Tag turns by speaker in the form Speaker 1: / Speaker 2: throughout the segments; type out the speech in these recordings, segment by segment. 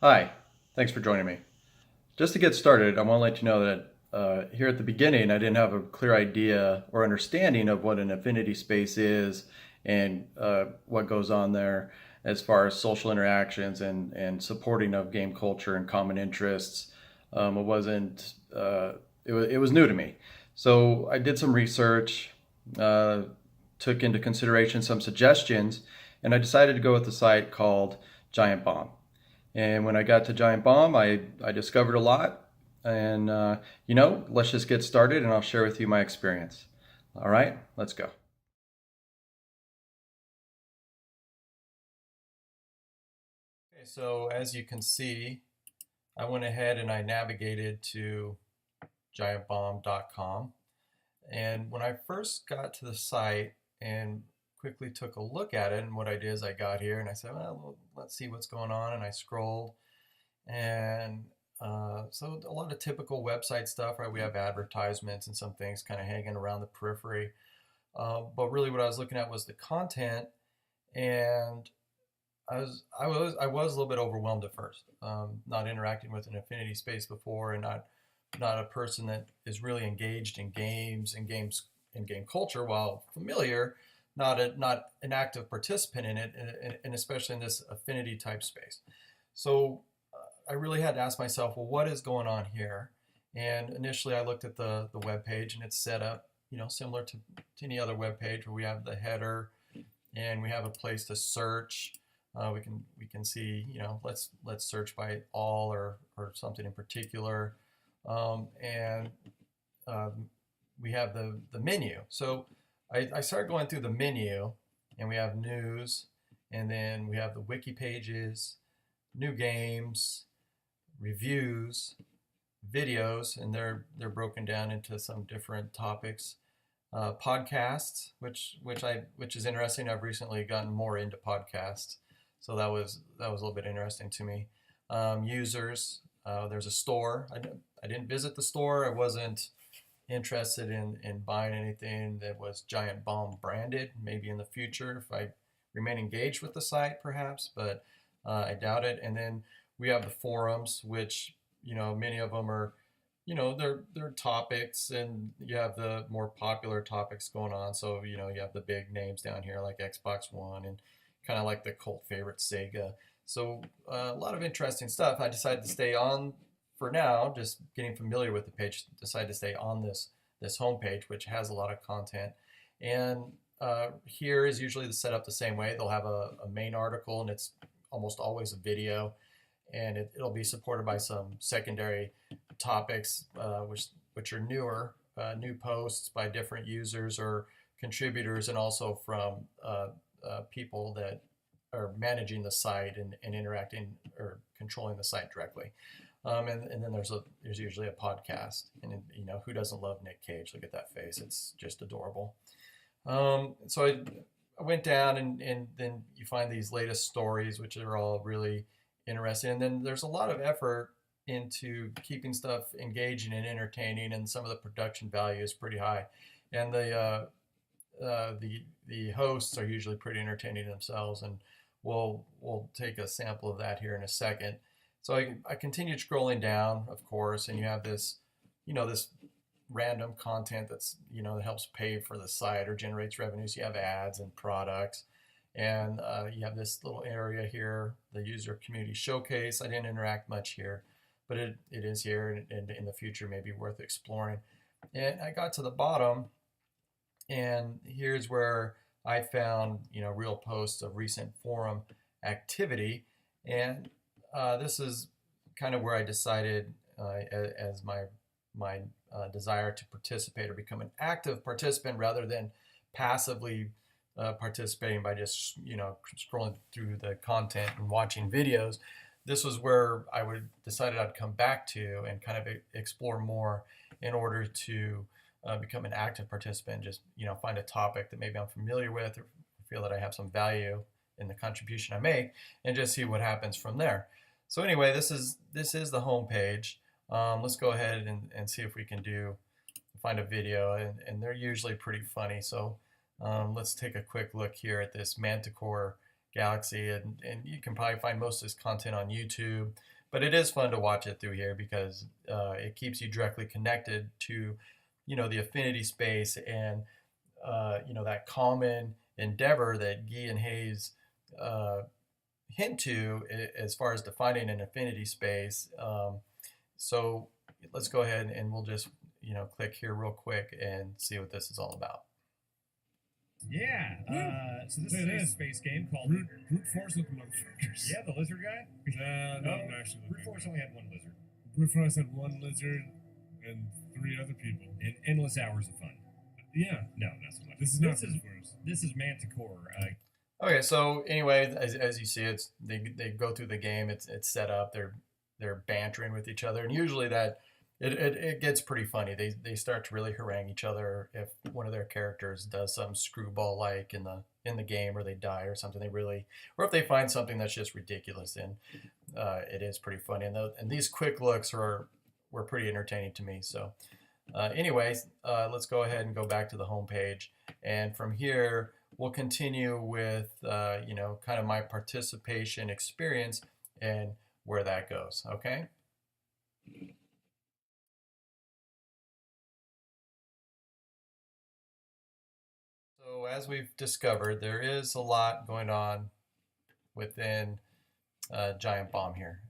Speaker 1: Hi, thanks for joining me. Just to get started, I want to let you know that here at the beginning, I didn't have a clear idea or understanding of what an affinity space is and what goes on there as far as social interactions and supporting of game culture and common interests. It wasn't, it was new to me. So I did some research, uh, took into consideration some suggestions, and I decided to go with a site called Giant Bomb. And when I got to Giant Bomb, I discovered a lot. And, let's just get started and I'll share with you my experience. All right, let's go. Okay, so as you can see, I went ahead and I navigated to giantbomb.com. And when I first got to the site and quickly took a look at it, and what I did is I got here and I said, well, let's see what's going on. And I scrolled. And so a lot of typical website stuff, right? We have advertisements and some things kind of hanging around the periphery. But really, what I was looking at was the content, and I was a little bit overwhelmed at first. Not interacting with an affinity space before, and not a person that is really engaged in games and game culture. While familiar, not an active participant in it, and especially in this affinity type space. So I really had to ask myself, well, what is going on here? And initially, I looked at the web page, and it's set up, similar to any other web page where we have the header and we have a place to search. We can see, let's search by all or something in particular, and um, we have the menu. So I started going through the menu, and we have news, and then we have the wiki pages, new games, reviews, videos, and they're broken down into some different topics. Podcasts, which is interesting. I've recently gotten more into podcasts, so that was a little bit interesting to me. Users, there's a store. I didn't visit the store. I wasn't interested in buying anything that was Giant Bomb branded. Maybe in the future, if I remain engaged with the site, perhaps, but I doubt it. And then we have the forums, which many of them are, they're topics, and you have the more popular topics going on. So you have the big names down here like Xbox One and kind of like the cult favorite Sega. So a lot of interesting stuff. I decided to stay on for now, just getting familiar with the page. Decided to stay on this homepage, which has a lot of content. And here is usually the setup the same way. They'll have a main article, and it's almost always a video, and it'll be supported by some secondary topics, which are new posts by different users or contributors, and also from people that are managing the site and interacting or controlling the site directly. And then there's usually a podcast, and who doesn't love Nick Cage? Look at that face; it's just adorable. So I went down, and then you find these latest stories, which are all really interesting. And then there's a lot of effort into keeping stuff engaging and entertaining, and some of the production value is pretty high. And the hosts are usually pretty entertaining themselves, and we'll take a sample of that here in a second. So I continued scrolling down, of course, and you have this random content that helps pay for the site or generates revenues. You have ads and products, and you have this little area here, the user community showcase. I didn't interact much here, but it is here, and in the future maybe worth exploring. And I got to the bottom, and here's where I found real posts of recent forum activity, and this is kind of where I decided, as my desire to participate or become an active participant rather than passively participating by just scrolling through the content and watching videos. This was where I would decided I'd come back to and kind of explore more in order to become an active participant. Just find a topic that maybe I'm familiar with or feel that I have some value in the contribution I make, and just see what happens from there. So anyway, this is the home page. Let's go ahead and see if we can find a video, and they're usually pretty funny. So let's take a quick look here at this Manticore galaxy, and you can probably find most of this content on YouTube. But it is fun to watch it through here because it keeps you directly connected to, the affinity space and that common endeavor that Guy and Hayes uh, hint to as far as defining an affinity space. So let's go ahead and we'll just click here real quick and see what this is all about.
Speaker 2: Yeah. So this is a space game called
Speaker 3: Brute Force with the motherfuckers.
Speaker 2: Yeah, the lizard guy.
Speaker 3: No, actually.
Speaker 2: Brute Force only had one lizard.
Speaker 3: Brute Force had one lizard and 3 other people.
Speaker 2: And endless hours of fun.
Speaker 3: Yeah.
Speaker 2: No, not so much.
Speaker 3: This is not Brute Force.
Speaker 2: This is Manticore.
Speaker 1: Okay, so anyway, as you see, they go through the game. It's set up. They're bantering with each other, and usually that it gets pretty funny. They start to really harangue each other if one of their characters does some screwball like in the game, or they die or something. Or if they find something that's just ridiculous, and it is pretty funny. And these quick looks were pretty entertaining to me. So anyways, let's go ahead and go back to the home page, and from here we'll continue with kind of my participation experience and where that goes. Okay. So as we've discovered, there is a lot going on within Giant Bomb here.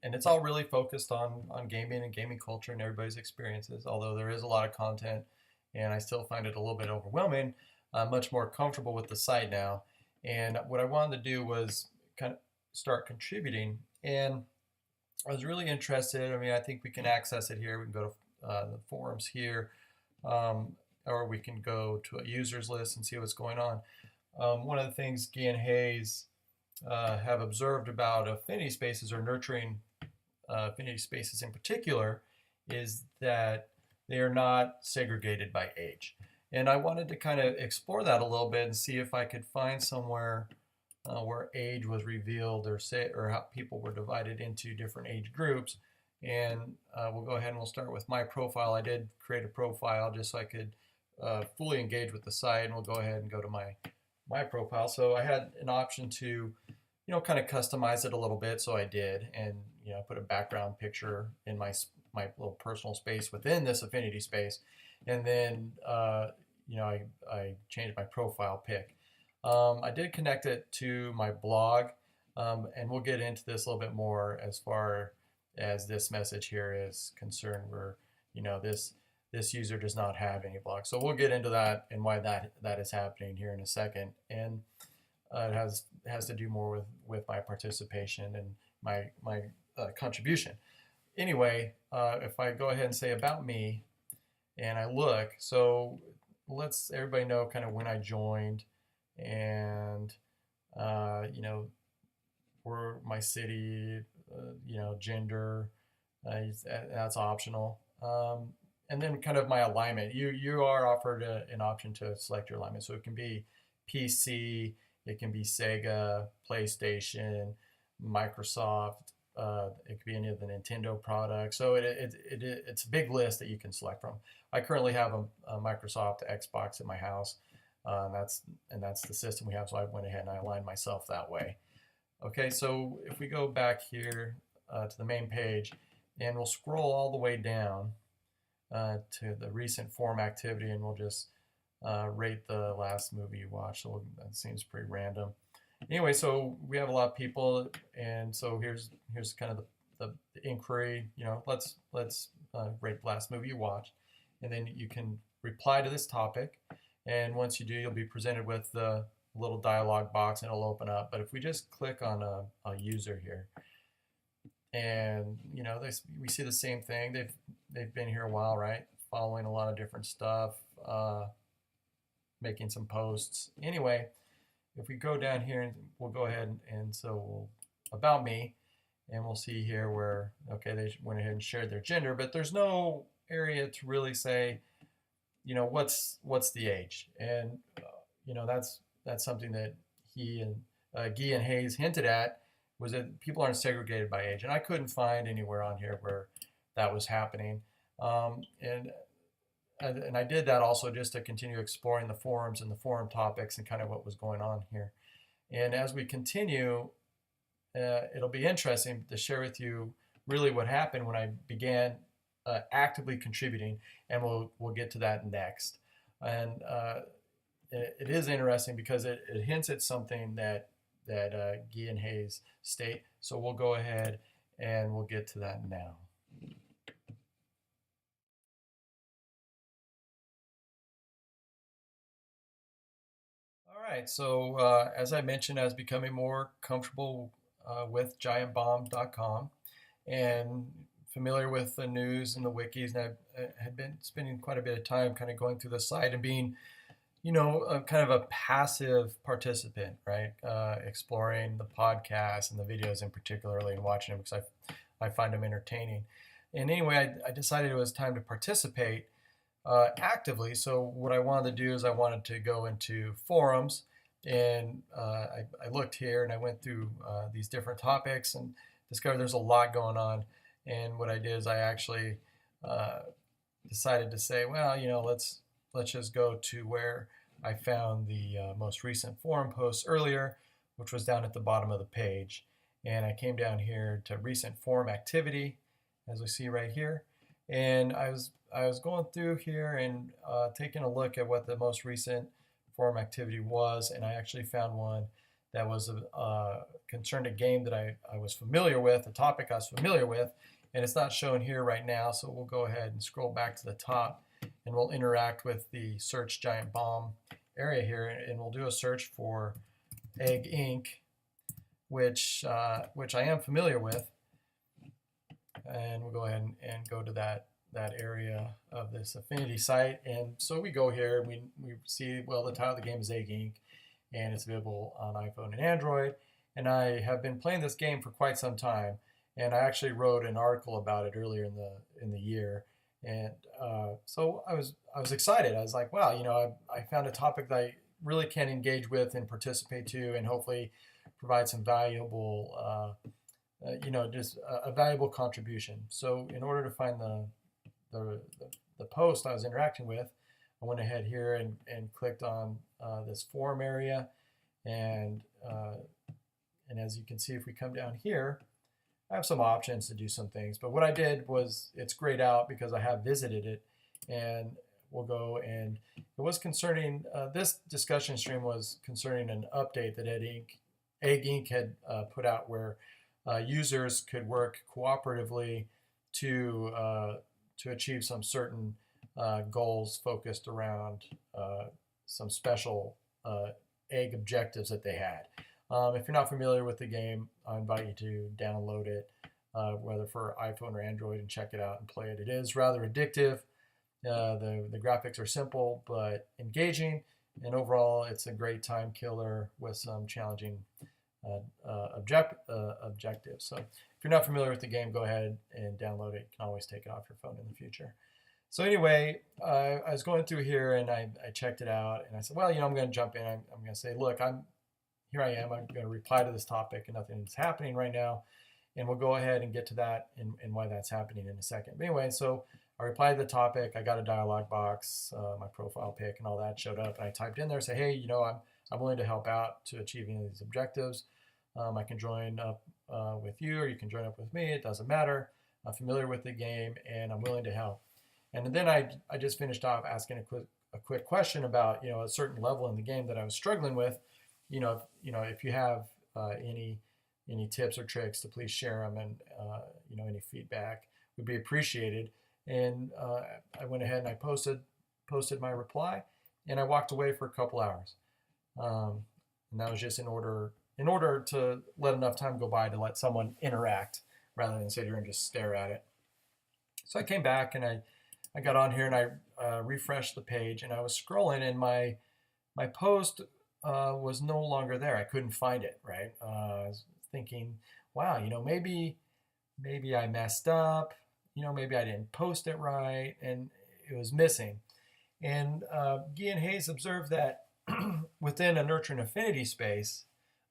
Speaker 1: And it's all really focused on gaming and gaming culture and everybody's experiences, although there is a lot of content and I still find it a little bit overwhelming. I'm much more comfortable with the site now. And what I wanted to do was kind of start contributing. And I was really interested. I mean, I think we can access it here. We can go to the forums here, or we can go to a users list and see what's going on. One of the things Guy and Hayes have observed about affinity spaces, or nurturing affinity spaces in particular, is that they are not segregated by age. And I wanted to kind of explore that a little bit and see if I could find somewhere where age was revealed, or how people were divided into different age groups. And we'll go ahead and we'll start with my profile. I did create a profile just so I could fully engage with the site, and we'll go ahead and go to my profile. So I had an option to kind of customize it a little bit, so I did, and put a background picture in my little personal space within this affinity space, and then I changed my profile pic. I did connect it to my blog, and we'll get into this a little bit more as far as this message here is concerned, where this user does not have any blog. So we'll get into that and why that is happening here in a second. And it has to do more with my participation and my contribution. Anyway, if I go ahead and say about me, and I look, so let's everybody know kind of when I joined, and where my city, gender, that's optional. And then kind of my alignment. You are offered an option to select your alignment. So it can be PC, it can be Sega, PlayStation, Microsoft. It could be any of the Nintendo products. So it's a big list that you can select from. I currently have a Microsoft Xbox at my house. And that's the system we have. So I went ahead and I aligned myself that way. Okay, so if we go back here to the main page, and we'll scroll all the way down to the recent forum activity, and we'll just rate the last movie you watched. So that seems pretty random. Anyway, so we have a lot of people, and so here's kind of the inquiry. Let's rate the last movie you watched, and then you can reply to this topic. And once you do, you'll be presented with the little dialog box, and it'll open up. But if we just click on a user here, and we see the same thing. They've been here a while, right? Following a lot of different stuff, making some posts. Anyway, if we go down here, and we'll go ahead and so we'll about me, and we'll see here where they went ahead and shared their gender, but there's no area to really say what's the age, and that's something that he and Guy and Hayes hinted at, was that people aren't segregated by age, and I couldn't find anywhere on here where that was happening. And I did that also just to continue exploring the forums and the forum topics and kind of what was going on here. And as we continue, it'll be interesting to share with you really what happened when I began actively contributing, and we'll get to that next. And it is interesting because it hints at something that Guy and Hayes state. So we'll go ahead and we'll get to that now. All right, so as I mentioned, I was becoming more comfortable with giantbomb.com and familiar with the news and the wikis, and I had been spending quite a bit of time kind of going through the site and being, kind of a passive participant, right? Exploring the podcasts and the videos in particularly and watching them because I find them entertaining. And anyway, I decided it was time to participate actively. So what I wanted to do is I wanted to go into forums, and I looked here and I went through these different topics and discovered there's a lot going on. And what I did is I actually decided to say, well, let's just go to where I found the most recent forum posts earlier, which was down at the bottom of the page. And I came down here to recent forum activity, as we see right here. And I was going through here and taking a look at what the most recent forum activity was, and I actually found one that was concerned a game that I was familiar with, a topic I was familiar with, and it's not shown here right now, so we'll go ahead and scroll back to the top, and we'll interact with the search giant bomb area here, and we'll do a search for Egg Inc., which I am familiar with, and we'll go ahead and go to that area of this Affinity site. And so we go here and we see, well, the title of the game is Egg Inc., and it's available on iPhone and Android. And I have been playing this game for quite some time, and I actually wrote an article about it earlier in the year. And so I was excited. I was like, wow, I found a topic that I really can engage with and participate to, and hopefully provide some valuable, just a valuable contribution. So in order to find the post I was interacting with, I went ahead here and clicked on this forum area, and as you can see, if we come down here, I have some options to do some things. But what I did was, it's grayed out because I have visited it, and we'll go, and it was concerning, this discussion stream was concerning an update that Egg Inc. had put out, where users could work cooperatively to achieve some certain goals focused around some special egg objectives that they had. If you're not familiar with the game, I invite you to download it, whether for iPhone or Android, and check it out and play it. It is rather addictive. The graphics are simple but engaging, and overall it's a great time killer with some challenging objectives. So if you're not familiar with the game, go ahead and download it. You can always take it off your phone in the future. So anyway, I was going through here and I checked it out, and I said, well, I'm going to jump in. I'm going to say, look, here I am. I'm going to reply to this topic, and nothing is happening right now. And we'll go ahead and get to that and why that's happening in a second. But anyway, so I replied to the topic. I got a dialog box, my profile pic and all that showed up. And I typed in there, say, hey, I'm willing to help out to achieving these objectives. I can join up with you, or you can join up with me. It doesn't matter. I'm familiar with the game, and I'm willing to help. And then I just finished off asking a quick question about a certain level in the game that I was struggling with. If you have any tips or tricks, to please share them, and any feedback would be appreciated. And I went ahead and I posted my reply, and I walked away for a couple hours, and that was just in order to let enough time go by to let someone interact rather than sit here and just stare at it. So I came back and I got on here and I refreshed the page, and I was scrolling, and my post was no longer there. I couldn't find it, right? I was thinking, wow, maybe I messed up, maybe I didn't post it right, and it was missing. And Guy and Hayes observed that within a nurturing affinity space,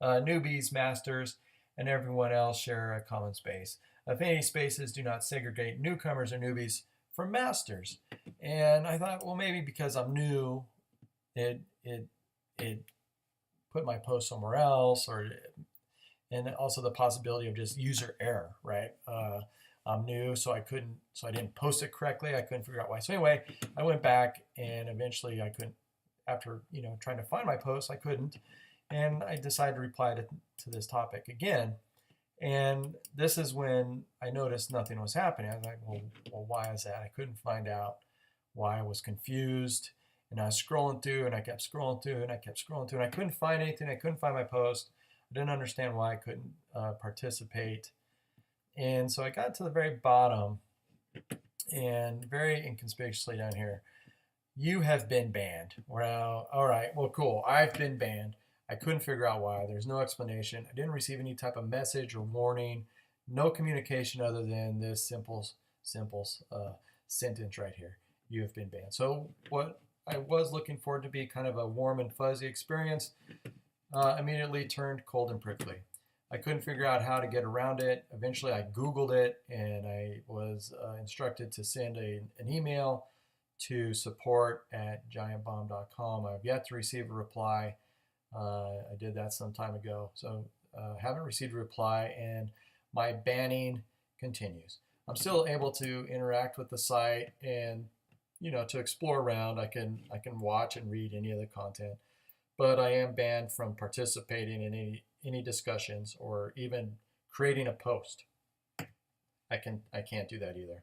Speaker 1: newbies, masters, and everyone else share a common space. Affinity spaces do not segregate newcomers or newbies from masters. And I thought, well, maybe because I'm new, it put my post somewhere else, and also the possibility of just user error, right? I'm new, so I didn't post it correctly. I couldn't figure out why. So anyway, I went back and eventually I couldn't, after trying to find my post, I couldn't, and I decided to reply to this topic again. And this is when I noticed nothing was happening. I was like, well, why is that? I couldn't find out why. I was confused, and I was scrolling through, and I kept scrolling through, and I kept scrolling through, and I couldn't find anything. I couldn't find my post. I didn't understand why I couldn't participate. And so I got to the very bottom, and very inconspicuously down here, you have been banned. Well, all right, well, cool. I've been banned. I couldn't figure out why. There's no explanation. I didn't receive any type of message or warning. No communication other than this simple sentence right here. You have been banned. So what I was looking for to be kind of a warm and fuzzy experience immediately turned cold and prickly. I couldn't figure out how to get around it. Eventually I Googled it, and I was instructed to send an email to support@giantbomb.com. I've yet to receive a reply. I did that some time ago, so haven't received a reply, and my banning continues. I'm still able to interact with the site and to explore around. I can watch and read any of the content, but I am banned from participating in any discussions or even creating a post. I can't do that either.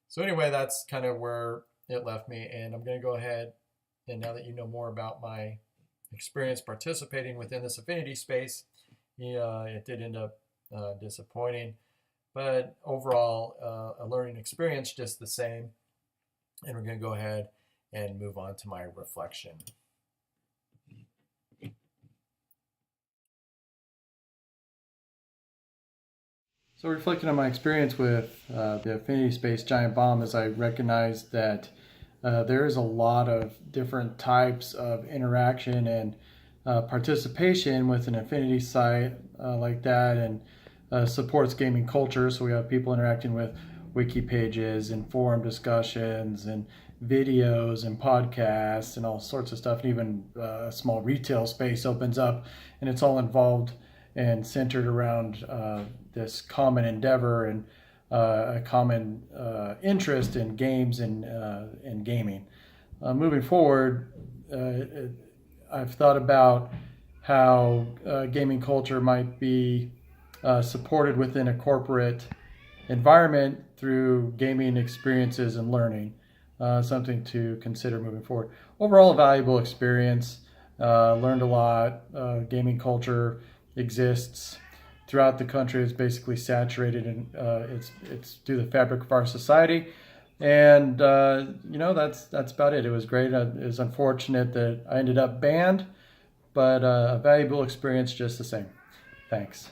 Speaker 1: So anyway, that's kind of where it left me, and I'm going to go ahead, and now that you know more about my experience participating within this Affinity Space, it did end up disappointing, but overall a learning experience just the same. And we're going to go ahead and move on to my reflection. So reflecting on my experience with the Affinity Space Giant Bomb, as I recognized that there is a lot of different types of interaction and participation with an Affinity site like that, and supports gaming culture. So we have people interacting with wiki pages and forum discussions and videos and podcasts and all sorts of stuff, and even a small retail space opens up, and it's all involved and centered around this common endeavor and a common interest in games and gaming. Moving forward, I've thought about how gaming culture might be supported within a corporate environment through gaming experiences and learning. Something to consider moving forward. Overall, a valuable experience. Learned a lot. Gaming culture exists throughout the country. It's basically saturated, and it's through the fabric of our society. And that's about it. It was great. It was unfortunate that I ended up banned, but a valuable experience just the same. Thanks.